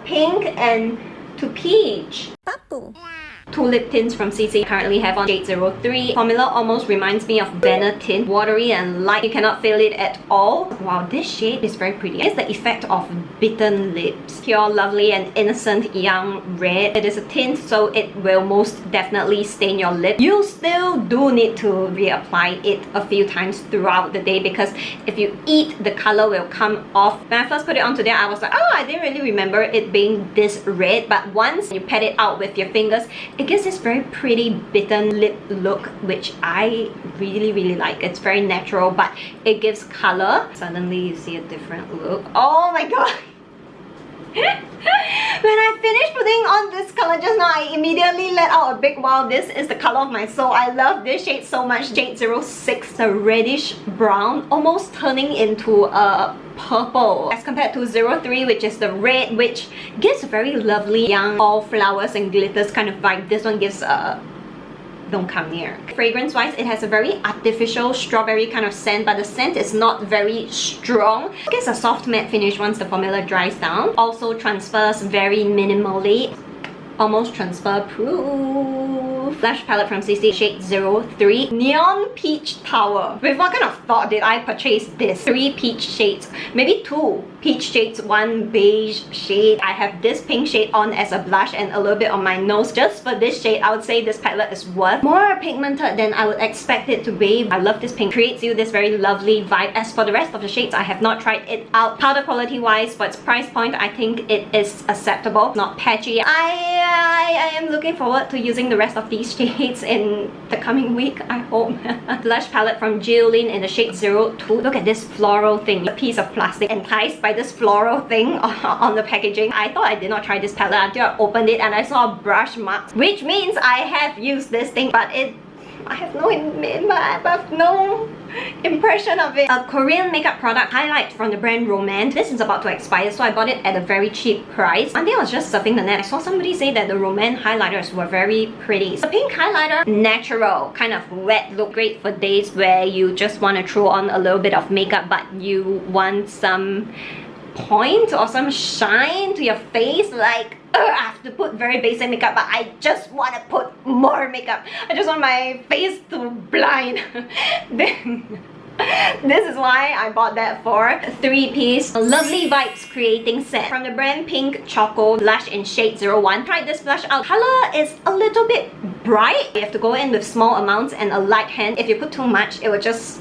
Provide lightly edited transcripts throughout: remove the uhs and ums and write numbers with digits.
pink and to peach. Papu. Two lip tints from CC currently have on shade 03. Formula almost reminds me of Banner tint. Watery and light. You cannot feel it at all. Wow, this shade is very pretty. It's the effect of bitten lips. Pure, lovely and innocent young red. It is a tint, so it will most definitely stain your lip. You still do need to reapply it a few times throughout the day because if you eat, the color will come off. When I first put it on today, I was like, oh, I didn't really remember it being this red. But once you pat it out with your fingers, it gives this very pretty bitten lip look, which I really like. It's very natural, but it gives color. Suddenly you see a different look. Oh my god! When I finished putting on this color just now, I immediately let out a big wow. This is the color of my soul. I love this shade so much. Shade 06, a reddish brown, almost turning into a purple as compared to 03, which is the red, which gives a very lovely young all flowers and glitters kind of vibe. This one gives a don't come near. Fragrance wise, it has a very artificial strawberry kind of scent, but the scent is not very strong. It gives a soft matte finish once the formula dries down. Also transfers very minimally. Almost transfer proof. Blush palette from CC, shade 03. Neon Peach Tower. With what kind of thought did I purchase this? 3 peach shades. Maybe 2 peach shades, 1 beige shade. I have this pink shade on as a blush and a little bit on my nose. Just for this shade, I would say this palette is worth more pigmented than I would expect it to be. I love this pink. Creates you this very lovely vibe. As for the rest of the shades, I have not tried it out. Powder quality wise, for its price point, I think it is acceptable. Not patchy. I am looking forward to using the rest of these shades in the coming week, I hope. Blush palette from Jillian in the shade 02. Look at this floral thing. A piece of plastic enticed by this floral thing on the packaging. I thought I did not try this palette until I opened it and I saw brush marks, which means I have used this thing, but I have no impression of it. A Korean makeup product highlight from the brand Romance. This is about to expire, so I bought it at a very cheap price. One day I was just surfing the net. I saw somebody say that the Romance highlighters were very pretty. The pink highlighter, natural, kind of wet look, great for days where you just want to throw on a little bit of makeup but you want some point or some shine to your face. Like, I have to put very basic makeup, but I just want to put more makeup. I just want my face to blind. Then this is why I bought that for 3-piece lovely vibes creating set from the brand Pink Coco blush in shade 01. Tried this blush out. Color is a little bit bright. You have to go in with small amounts and a light hand. If you put too much, it will just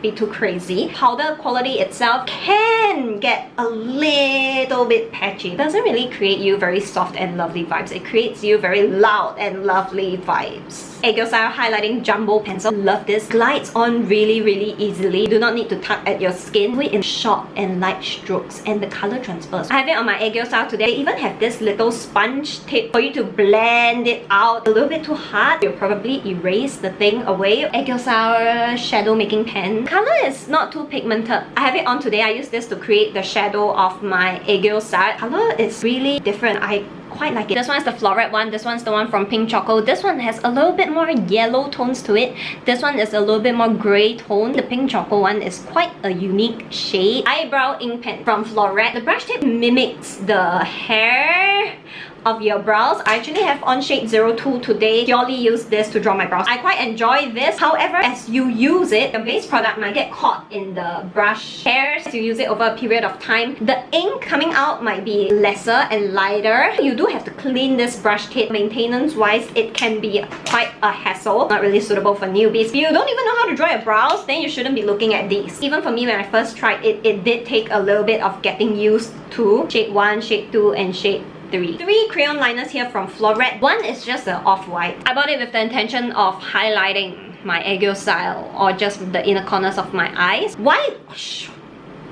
be too crazy. Powder quality itself can get a little bit patchy. It doesn't really create you very soft and lovely vibes. It creates you very loud and lovely vibes. Aegyo style highlighting jumbo pencil. Love this. Glides on really easily. Do not need to tug at your skin. Do it in short and light strokes and the color transfers. I have it on my Aegyo style today. They even have this little sponge tip for you to blend it out. A little bit too hard, you'll probably erase the thing away. Aegyo style shadow making pen. Color is not too pigmented. I have it on today. I use this to create the shadow of my Aegyo style. Color is really different. I quite like it. This one's the floret one. This one's the one from Pink Coco. This one has a little bit more yellow tones to it. This one is a little bit more grey tone. The Pink Coco one is quite a unique shade. Eyebrow ink pen from Floret. The brush tip mimics the hair of your brows. I actually have on shade 02 today. Purely use this to draw my brows. I quite enjoy this. However, as you use it, the base product might get caught in the brush hairs. As you use it over a period of time, the ink coming out might be lesser and lighter. You do have to clean this brush tip. Maintenance wise, it can be quite a hassle. Not really suitable for newbies. If you don't even know how to draw your brows, then you shouldn't be looking at these. Even for me, when I first tried it, it did take a little bit of getting used to. Shade 1, shade 2, and shade 3. 3 crayon liners here from Floret. One is just an off-white. I bought it with the intention of highlighting my Aegyo style or just the inner corners of my eyes. Why?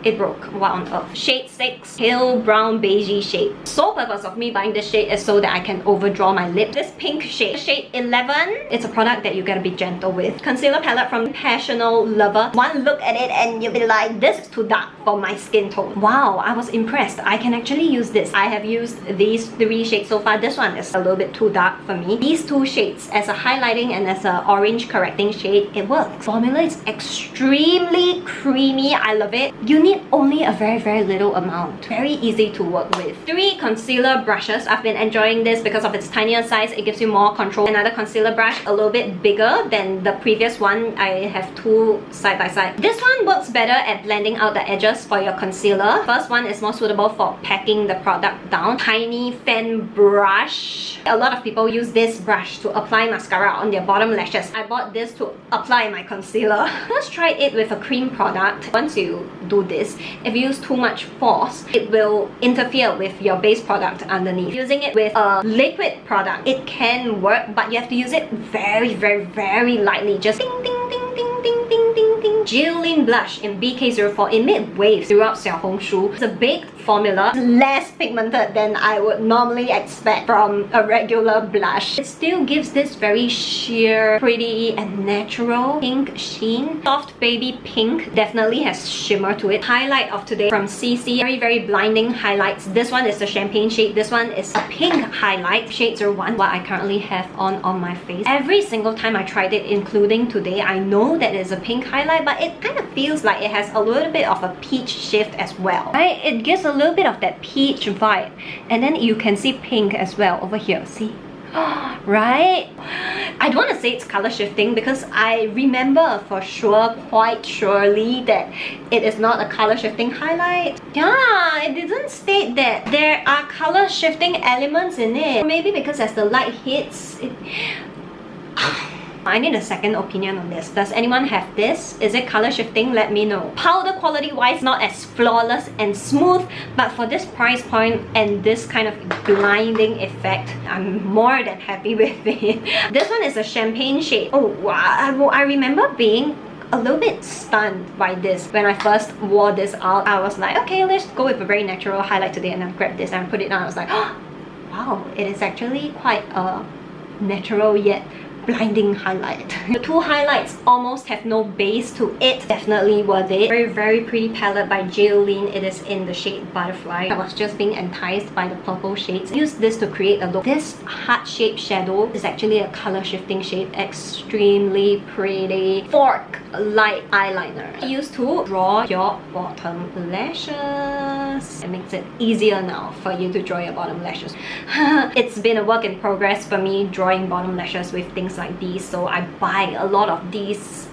It broke. What on earth? Shade 6, pale brown beigey shade. Sole purpose of me buying this shade is so that I can overdraw my lip. This pink shade, shade 11, it's a product that you gotta be gentle with. Concealer palette from Passional Lover. One look at it and you'll be like, this is too dark for my skin tone. Wow, I was impressed. I can actually use this. I have used these 3 shades so far. This one is a little bit too dark for me. These 2 shades as a highlighting and as a orange correcting shade, it works. Formula is extremely creamy. I love it. You need need only a very little amount. Very easy to work with. 3 concealer brushes. I've been enjoying this because of its tinier size. It gives you more control. Another concealer brush, a little bit bigger than the previous one. I have 2 side by side. This one works better at blending out the edges for your concealer. First one is more suitable for packing the product down. Tiny fan brush. A lot of people use this brush to apply mascara on their bottom lashes. I bought this to apply my concealer. Let's try it with a cream product. Once you do this, if you use too much force, it will interfere with your base product underneath. Using it with a liquid product, it can work, but you have to use it very lightly. Just ding ding ding ding ding ding ding ding. Jillian blush in BK04. It made waves throughout Xiaohongshu. It's a baked formula, less pigmented than I would normally expect from a regular blush. It still gives this very sheer, pretty and natural pink sheen. Soft baby pink definitely has shimmer to it. Highlight of today from CC, very blinding highlights. This one is the champagne shade. This one is a pink highlight. Shades are what I currently have on my face. Every single time I tried it, including today, I know that it's a pink highlight, but it kind of feels like it has a little bit of a peach shift as well. Right? It gives a little bit of that peach vibe, and then you can see pink as well over here. See? Right? I don't want to say it's color shifting because I remember for sure, quite surely, that it is not a color shifting highlight. Yeah, it didn't state that there are color shifting elements in it. Maybe because as the light hits it... I need a second opinion on this. Does anyone have this? Is it color shifting? Let me know. Powder quality wise, not as flawless and smooth, but for this price point and this kind of blinding effect, I'm more than happy with it. This one is a champagne shade. Oh wow, I remember being a little bit stunned by this. When I first wore this out, I was like, okay, let's go with a very natural highlight today, and I grabbed this and put it on. I was like, oh, wow, it is actually quite a natural yet blinding highlight. The 2 highlights almost have no base to it. Definitely worth it. Very pretty palette by Jillian. It is in the shade Butterfly. I was just being enticed by the purple shades. I used this to create a look. This heart-shaped shadow is actually a color shifting shade. Extremely pretty. Fork light eyeliner. I used to draw your bottom lashes. It makes it easier now for you to draw your bottom lashes. It's been a work in progress for me drawing bottom lashes with things like these, so I buy a lot of these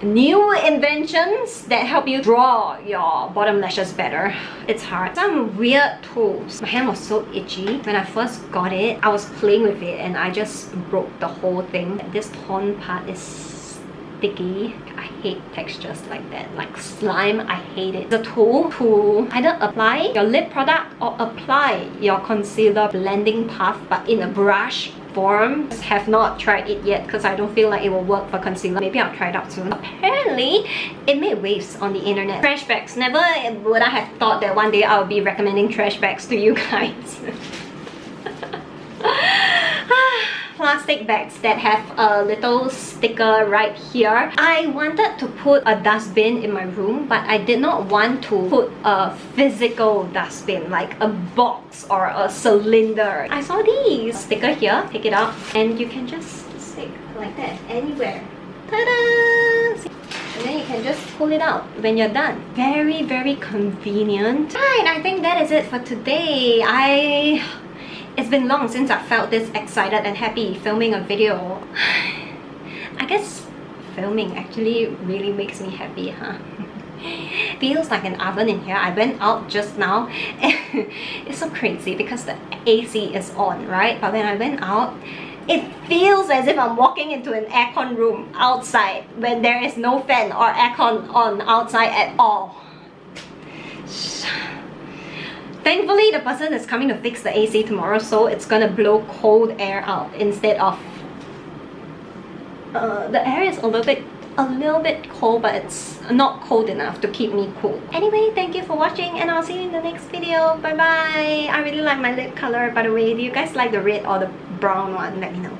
new inventions that help you draw your bottom lashes better. It's hard. Some weird tools. My hand was so itchy when I first got it. I was playing with it and I just broke the whole thing. This torn part is sticky. I hate textures like that, like slime. I hate it. The tool to either apply your lip product or apply your concealer blending puff, but in a brush form. I have not tried it yet because I don't feel like it will work for concealer. Maybe I'll try it out soon. Apparently, it made waves on the internet. Trash bags. Never would I have thought that one day I'll be recommending trash bags to you guys. Plastic bags that have a little sticker right here. I wanted to put a dustbin in my room, but I did not want to put a physical dustbin, like a box or a cylinder. I saw these sticker here. Take it out and you can just stick like that anywhere. Ta-da! And then you can just pull it out when you're done. Very convenient. Right, I think that is it for today. It's been long since I felt this excited and happy filming a video. I guess filming actually really makes me happy, huh? Feels like an oven in here. I went out just now. It's so crazy because the AC is on, right? But when I went out, it feels as if I'm walking into an aircon room outside when there is no fan or aircon on outside at all. Thankfully, the person is coming to fix the AC tomorrow, so it's gonna blow cold air out instead of... the air is a little bit cold, but it's not cold enough to keep me cool. Anyway, thank you for watching and I'll see you in the next video. Bye bye! I really like my lip color, by the way. Do you guys like the red or the brown one? Let me know.